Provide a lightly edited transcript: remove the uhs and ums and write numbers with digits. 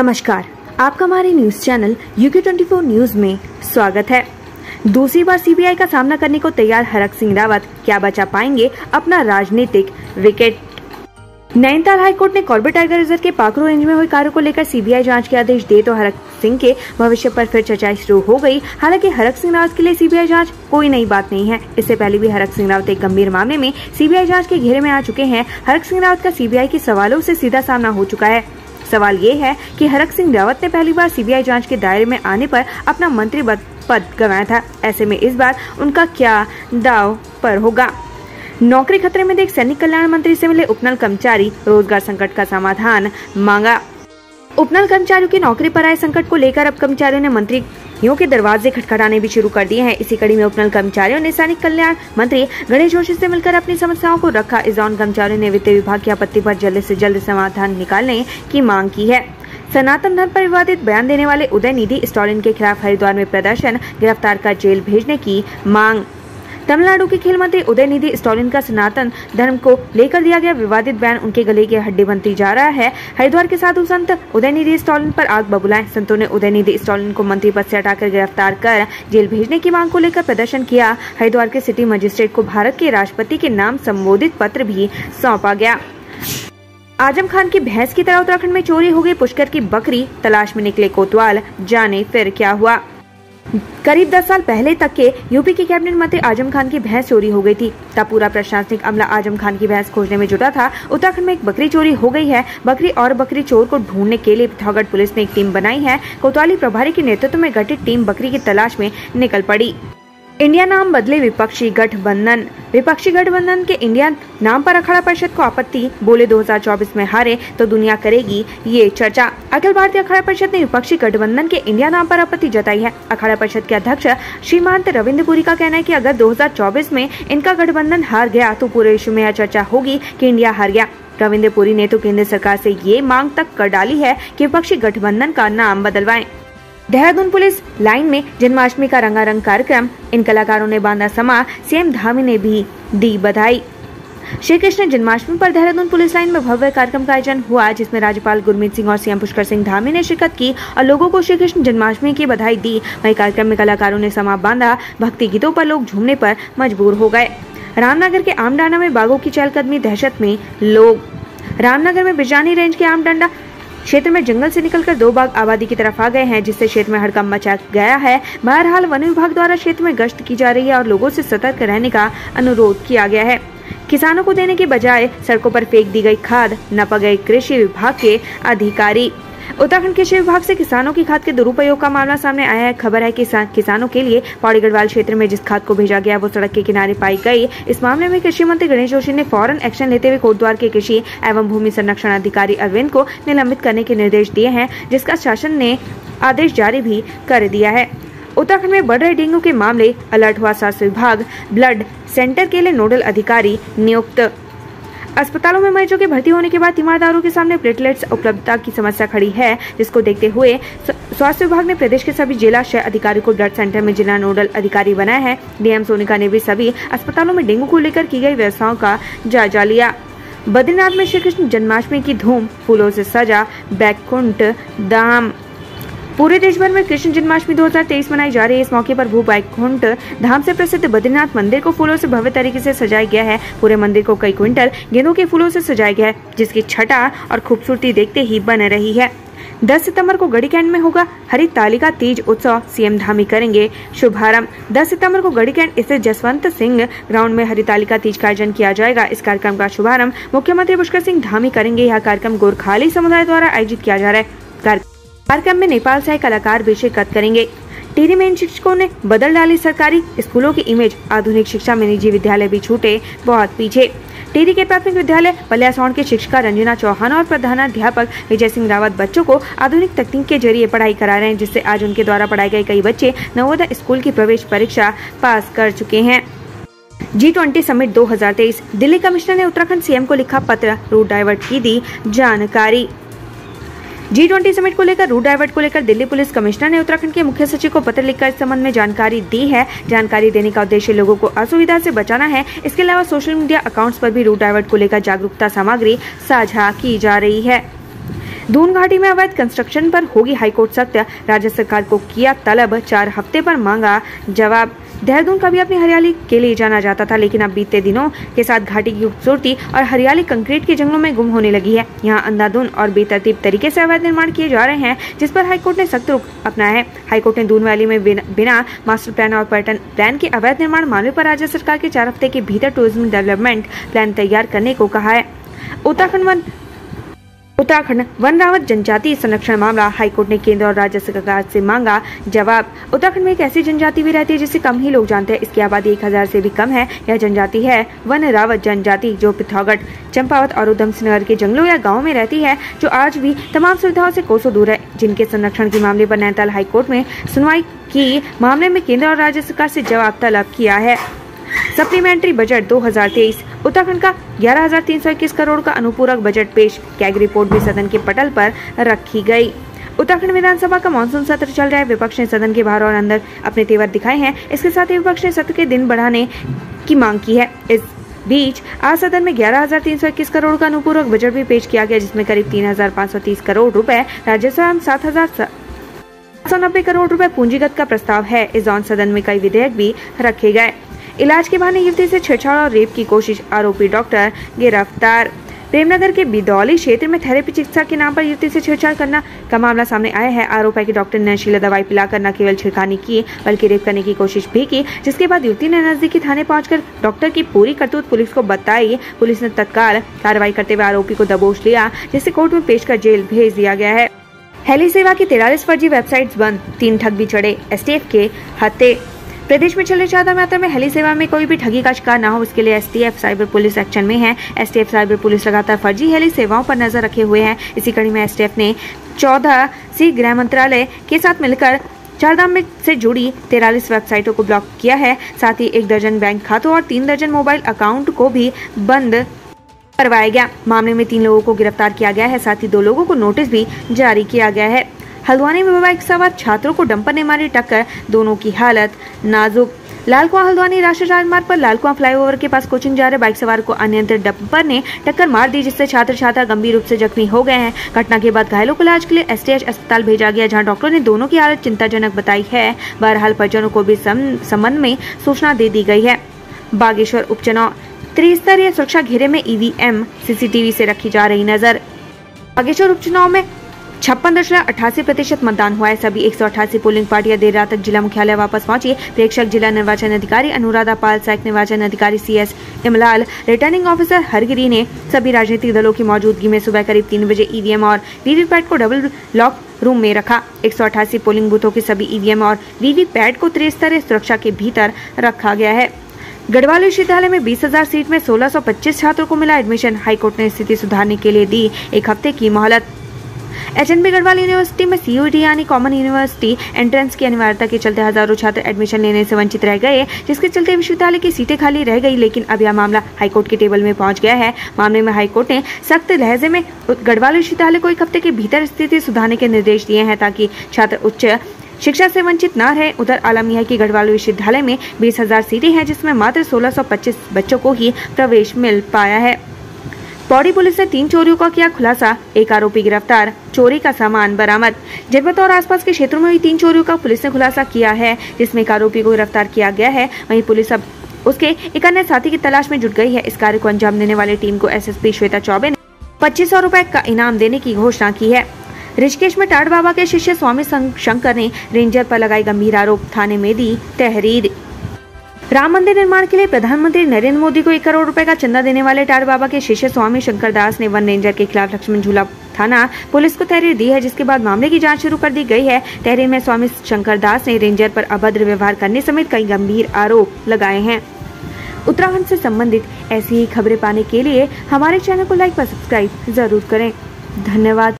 नमस्कार, आपका हमारे न्यूज चैनल UK24 न्यूज में स्वागत है। दूसरी बार सीबीआई का सामना करने को तैयार हरक सिंह रावत क्या बचा पाएंगे अपना राजनीतिक विकेट। नैनीताल हाईकोर्ट ने कॉर्बेट टाइगर रिजर्व के पाखरू रेंज में हुई कार्यों को लेकर सीबीआई जांच के आदेश दिए तो हरक सिंह के भविष्य पर फिर चर्चा शुरू हो गई। हालांकि हरक सिंह रावत के लिए सीबीआई जांच कोई नई बात नहीं है। इससे पहले भी हरक सिंह रावत एक गंभीर मामले में सीबीआई जांच के घेरे में आ चुके हैं। हरक सिंह रावत का सीबीआई के सवालों से सीधा सामना हो चुका है। सवाल ये है कि हरक सिंह रावत ने पहली बार सीबीआई जांच के दायरे में आने पर अपना मंत्री पद गंवाया था। ऐसे में इस बार उनका क्या दांव पर होगा। नौकरी खतरे में देख सैनिक कल्याण मंत्री से मिले उपनल कर्मचारी, रोजगार संकट का समाधान मांगा। उपनल कर्मचारियों की नौकरी पर आए संकट को लेकर अब कर्मचारियों ने मंत्रियों के दरवाजे खटखटाने भी शुरू कर दिए हैं। इसी कड़ी में उपनल कर्मचारियों ने सैनिक कल्याण मंत्री गणेश जोशी से मिलकर अपनी समस्याओं को रखा। इस दौरान कर्मचारियों ने वित्त विभाग की आपत्ति पर जल्द से जल्द समाधान निकालने की मांग की है। सनातन धर्म पर विवादित बयान देने वाले उदयनिधि स्टालिन के खिलाफ हरिद्वार में प्रदर्शन, गिरफ्तार कर जेल भेजने की मांग। तमिलनाडु के खेल मंत्री उदयनिधि स्टालिन का सनातन धर्म को लेकर दिया गया विवादित बयान उनके गले की हड्डी बनती जा रहा है। हरिद्वार के साधु संत उदयनिधि स्टालिन पर आग बबुलाए। संतों ने उदयनिधि स्टालिन को मंत्री पद से हटाकर गिरफ्तार कर जेल भेजने की मांग को लेकर प्रदर्शन किया। हरिद्वार के सिटी मजिस्ट्रेट को भारत के राष्ट्रपति के नाम संबोधित पत्र भी सौंपा गया। आजम खान की भैंस की तरह उत्तराखंड में चोरी हो गई पुष्कर की बकरी, तलाश में निकले कोतवाल, जाने फिर क्या हुआ। करीब 10 साल पहले तक के यूपी के कैबिनेट मंत्री आजम खान की भैंस चोरी हो गई थी। तब पूरा प्रशासनिक अमला आजम खान की भैंस खोजने में जुटा था। उत्तराखंड में एक बकरी चोरी हो गई है। बकरी और बकरी चोर को ढूंढने के लिए पिथौरागढ़ पुलिस ने एक टीम बनाई है। कोतवाली प्रभारी के नेतृत्व में गठित टीम बकरी की तलाश में निकल पड़ी। इंडिया नाम बदले विपक्षी गठबंधन। विपक्षी गठबंधन के इंडिया नाम पर अखाड़ा परिषद को आपत्ति, बोले 2024 में हारे तो दुनिया करेगी ये चर्चा। अखिल भारतीय अखाड़ा परिषद ने विपक्षी गठबंधन के इंडिया नाम पर आपत्ति जताई है। अखाड़ा परिषद के अध्यक्ष श्रीमांत रविंद्र पुरी का कहना है कि अगर 2024 में इनका गठबंधन हार गया तो पूरे विश्व में यह चर्चा होगी कि इंडिया हार गया। रविंद्र पुरी ने तो केंद्र सरकार से ये मांग तक कर डाली है कि विपक्षी गठबंधन का नाम बदलवाएं। देहरादून पुलिस लाइन में जन्माष्टमी का रंगारंग कार्यक्रम, इन कलाकारों ने बांधा समा, सीएम धामी ने भी दी बधाई। श्री कृष्ण जन्माष्टमी पर देहरादून पुलिस लाइन में भव्य कार्यक्रम का आयोजन हुआ, जिसमें राज्यपाल गुरमीत सिंह और सीएम पुष्कर सिंह धामी ने शिरकत की और लोगों को श्री कृष्ण जन्माष्टमी की बधाई दी। वहीं कार्यक्रम में कलाकारों ने समा बांधा। भक्ति गीतों पर लोग झूमने पर मजबूर हो गए। रामनगर के आमडांडा में बाघों की चहलकदमी, दहशत में लोग। रामनगर में बिजानी रेंज के आमडांडा क्षेत्र में जंगल से निकलकर 2 बाघ आबादी की तरफ आ गए हैं, जिससे क्षेत्र में हड़कंप मचा गया है। बहरहाल वन विभाग द्वारा क्षेत्र में गश्त की जा रही है और लोगों से सतर्क रहने का अनुरोध किया गया है। किसानों को देने के बजाय सड़कों पर फेंक दी गई खाद, नपा गए कृषि विभाग के अधिकारी। उत्तराखंड कृषि विभाग से किसानों की खाद के दुरुपयोग का मामला सामने आया है। खबर है कि किसानों के लिए पौड़ी गढ़वाल क्षेत्र में जिस खाद को भेजा गया वो सड़क के किनारे पाई गई। इस मामले में कृषि मंत्री गणेश जोशी ने फौरन एक्शन लेते हुए कोटद्वार के कृषि एवं भूमि संरक्षण अधिकारी अरविंद को निलंबित करने के निर्देश दिए हैं, जिसका शासन ने आदेश जारी भी कर दिया है। उत्तराखंड में बढ़ रहे डेंगू के मामले, अलर्ट हुआ स्वास्थ्य विभाग। ब्लड सेंटर के लिए नोडल अधिकारी नियुक्त। अस्पतालों में मरीजों के भर्ती होने के बाद तीमारदारों के सामने प्लेटलेट्स उपलब्धता की समस्या खड़ी है, जिसको देखते हुए स्वास्थ्य विभाग ने प्रदेश के सभी जिला क्षय अधिकारी को ब्लड सेंटर में जिला नोडल अधिकारी बनाया है। डीएम सोनिका ने भी सभी अस्पतालों में डेंगू को लेकर की गई व्यवस्थाओं का जायजा लिया। बद्रीनाथ में श्री कृष्ण जन्माष्टमी की धूम, फूलों से सजा बैकुंठ धाम। पूरे देश भर में कृष्ण जन्माष्टमी 2023 मनाई जा रही है। इस मौके पर भू बैकुंठ धाम से प्रसिद्ध बद्रीनाथ मंदिर को फूलों से भव्य तरीके से सजाया गया है। पूरे मंदिर को कई क्विंटल गेंदों के फूलों से सजाया गया है, जिसकी छटा और खूबसूरती देखते ही बन रही है। 10 सितंबर को गढ़ीकैंट में होगा हरितालिका तीज उत्सव, सीएम धामी करेंगे शुभारंभ। 10 सितंबर को गढ़ीकैंट स्थित जसवंत सिंह ग्राउंड में हरितालिका तीज का आयोजन किया जाएगा। इस कार्यक्रम का शुभारंभ मुख्यमंत्री पुष्कर सिंह धामी करेंगे। यह कार्यक्रम गोरखाली समुदाय द्वारा आयोजित किया जा रहा है। कार्यक्रम में नेपाल से कलाकार भी शिरकत करेंगे। टिहरी में इन शिक्षकों ने बदल डाली सरकारी स्कूलों की इमेज, आधुनिक शिक्षा में निजी विद्यालय भी छूटे बहुत पीछे। टिहरी के प्राथमिक विद्यालय पलियासौड़ के शिक्षिका रंजना चौहान और प्रधानाध्यापक विजय सिंह रावत बच्चों को आधुनिक तकनीक के जरिए पढ़ाई करा रहे हैं, जिससे आज उनके द्वारा पढ़ाए गए कई बच्चे नवोदय स्कूल की प्रवेश परीक्षा पास कर चुके हैं। G20 summit 2023। दिल्ली कमिश्नर ने उत्तराखंड सीएम को लिखा पत्र, रूट डाइवर्ट की दी जानकारी। G20 समिट को लेकर रूट डाइवर्ट को लेकर दिल्ली पुलिस कमिश्नर ने उत्तराखंड के मुख्य सचिव को पत्र लिखकर इस संबंध में जानकारी दी है। जानकारी देने का उद्देश्य लोगों को असुविधा से बचाना है। इसके अलावा सोशल मीडिया अकाउंट्स पर भी रूट डाइवर्ट को लेकर जागरूकता सामग्री साझा की जा रही है। दून घाटी में अवैध कंस्ट्रक्शन पर होगी हाईकोर्ट सख्त, राज्य सरकार को किया तलब, 4 हफ्ते पर मांगा जवाब। देहरादून कभी अपनी हरियाली के लिए जाना जाता था, लेकिन अब बीते दिनों के साथ घाटी की खूबसूरती और हरियाली कंक्रीट के जंगलों में गुम होने लगी है। यहाँ अंधाधुंध और बेतरतीब तरीके से अवैध निर्माण किए जा रहे हैं, जिस पर हाईकोर्ट ने सख्त रुख अपनाया है। हाईकोर्ट ने दून वैली में बिना मास्टर प्लान और पर्यटन प्लान के अवैध निर्माण मामले पर राज्य सरकार के 4 हफ्ते के भीतर टूरिज्म डेवलपमेंट प्लान तैयार करने को कहा है। उत्तराखंड वन रावत जनजाति संरक्षण मामला, हाईकोर्ट ने केंद्र और राज्य सरकार से मांगा जवाब। उत्तराखंड में एक ऐसी जनजाति भी रहती है जिसे कम ही लोग जानते हैं। इसकी आबादी 1000 से भी कम है। यह जनजाति है वन रावत जनजाति, जो पिथौरागढ़, चंपावत और उधम सिंह नगर के जंगलों या गाँव में रहती है, जो आज भी तमाम सुविधाओं से कोसों दूर है। जिनके संरक्षण के मामले पर नैनीताल हाईकोर्ट में सुनवाई की मामले में केंद्र और राज्य सरकार से जवाब तलब किया है। सप्लीमेंट्री बजट 2023, उत्तराखंड का 11,321 करोड़ का अनुपूरक बजट पेश, कैग रिपोर्ट भी सदन के पटल पर रखी गई। उत्तराखंड विधानसभा का मानसून सत्र चल रहा है। विपक्ष ने सदन के बाहर और अंदर अपने तेवर दिखाए हैं। इसके साथ ही विपक्ष ने सत्र के दिन बढ़ाने की मांग की है। इस बीच आज सदन में 11,321 करोड़ का अनुपूरक बजट भी पेश किया गया, जिसमें करीब 3,530 करोड़ रुपए राजस्व एवं 7,790 करोड़ रुपए पूंजीगत का प्रस्ताव है। इस दौरान सदन में कई विधेयक भी रखे गए। इलाज के बहाने युवती से छेड़छाड़ और रेप की कोशिश, आरोपी डॉक्टर गिरफ्तार। प्रेमनगर के बिदौली क्षेत्र में थेरेपी चिकित्सा के नाम पर युवती से छेड़छाड़ करना का मामला सामने आया है। आरोप है कि डॉक्टर ने नशीला दवाई पिलाकर न केवल छिड़खानी की बल्कि रेप करने की कोशिश भी की, जिसके बाद युवती ने नजदीकी थाने पहुंचकर डॉक्टर की पूरी करतूत पुलिस को बताई। पुलिस ने तत्काल कार्रवाई करते हुए आरोपी को दबोच लिया, जिसे कोर्ट में पेश कर जेल भेज दिया गया है। हेली सेवा की 43 फर्जी वेबसाइट्स बंद, 3 ठग भी चढ़े, एसटीएफ के हत्थे। प्रदेश में चले चारधाम यात्रा में हेली सेवा में कोई भी ठगी का शिकार न हो, इसके लिए एसटीएफ साइबर पुलिस एक्शन में है। एसटीएफ साइबर पुलिस लगातार फर्जी हेली सेवाओं पर नजर रखे हुए है। इसी कड़ी में एसटीएफ ने 14 सी गृह मंत्रालय के साथ मिलकर चारधाम में से जुड़ी 43 वेबसाइटों को ब्लॉक किया है। साथ ही 1 दर्जन बैंक खातों और 3 दर्जन मोबाइल अकाउंट को भी बंद करवाया गया। मामले में 3 लोगों को गिरफ्तार किया गया है। साथ ही 2 लोगों को नोटिस भी जारी किया गया है। हल्द्वानी में बाइक सवार छात्रों को डंपर ने मारी टक्कर, दोनों की हालत नाजुक। लालकुआं हल्द्वानी राष्ट्रीय राजमार्ग पर लालकुआं फ्लाईओवर के पास कोचिंग जा रहे बाइक सवार को अनियंत्रित डंपर ने टक्कर मार दी, जिससे छात्र छात्रा गंभीर रूप से जख्मी हो गए हैं। घटना के बाद घायलों को इलाज के लिए एसटीएच अस्पताल भेजा गया, जहां डॉक्टरों ने दोनों की हालत चिंताजनक बताई है। बहरहाल परिजनों को भी संबंध में सूचना दे दी गई है। बागेश्वर उपचुनाव, त्रिस्तरीय सुरक्षा घेरे में ईवीएम सीसीटीवी से रखी जा रही नजर। बागेश्वर उपचुनाव में 56.88% मतदान हुआ है। सभी 188 पोलिंग पार्टियां देर रात तक जिला मुख्यालय वापस पहुंची। प्रेक्षक जिला निर्वाचन अधिकारी अनुराधा पाल, सहायक निर्वाचन अधिकारी सीएस इमलाल, रिटर्निंग ऑफिसर हरगिरी ने सभी राजनीतिक दलों की मौजूदगी में सुबह करीब 3 बजे ईवीएम और वीवीपैट को डबल लॉक रूम में रखा। 188 पोलिंग बूथों के सभी ईवीएम और वीवीपैट को त्रिस्तरीय सुरक्षा के भीतर रखा गया है। गढ़वाल विश्वविद्यालय में 20,000 सीट में 1625 छात्रों को मिला एडमिशन। हाईकोर्ट ने स्थिति सुधारने के लिए दी 1 हफ्ते की मोहलत। एचएनबी गढ़वाल यूनिवर्सिटी में सीयूईटी यानी कॉमन यूनिवर्सिटी एंट्रेंस की अनिवार्यता के चलते हजारों छात्र एडमिशन लेने से वंचित रह गए, जिसके चलते विश्वविद्यालय की सीटें खाली रह गई। लेकिन अब यह मामला हाईकोर्ट के टेबल में पहुंच गया है। मामले में हाईकोर्ट ने सख्त लहजे में गढ़वाल विश्वविद्यालय को 1 हफ्ते के भीतर स्थिति सुधारने के निर्देश दिए हैं, ताकि छात्र उच्च शिक्षा से वंचित न रहे। उधर आलम यह है कि गढ़वाल विश्वविद्यालय में 20,000 सीटें हैं, जिसमें मात्र 1625 बच्चों को ही प्रवेश मिल पाया है। पौड़ी पुलिस ने 3 चोरियों का किया खुलासा, 1 आरोपी गिरफ्तार, चोरी का सामान बरामद। जनपद और आसपास के क्षेत्रों में हुई 3 चोरियों का पुलिस ने खुलासा किया है, जिसमें 1 आरोपी को गिरफ्तार किया गया है। वहीं पुलिस अब उसके एक अन्य साथी की तलाश में जुट गई है। इस कार्य को अंजाम देने वाली टीम को एसएसपी श्वेता चौबे ने 2500 रुपए का इनाम देने की घोषणा की है। ऋषिकेश में टाट बाबा के शिष्य स्वामी शंकर ने रेंजर पर लगाई गंभीर आरोप, थाने में दी तहरीर। राम मंदिर निर्माण के लिए प्रधानमंत्री नरेंद्र मोदी को 1 करोड़ रुपए का चंदा देने वाले टाट बाबा के शिष्य स्वामी शंकर दास ने वन रेंजर के खिलाफ लक्ष्मण झूला थाना पुलिस को तहरीर दी है, जिसके बाद मामले की जांच शुरू कर दी गई है। तहरीर में स्वामी शंकर दास ने रेंजर पर अभद्र व्यवहार करने समेत कई गंभीर आरोप लगाए हैं। उत्तराखंड से संबंधित ऐसी ही खबरें पाने के लिए हमारे चैनल को लाइक व सब्सक्राइब जरूर करें। धन्यवाद।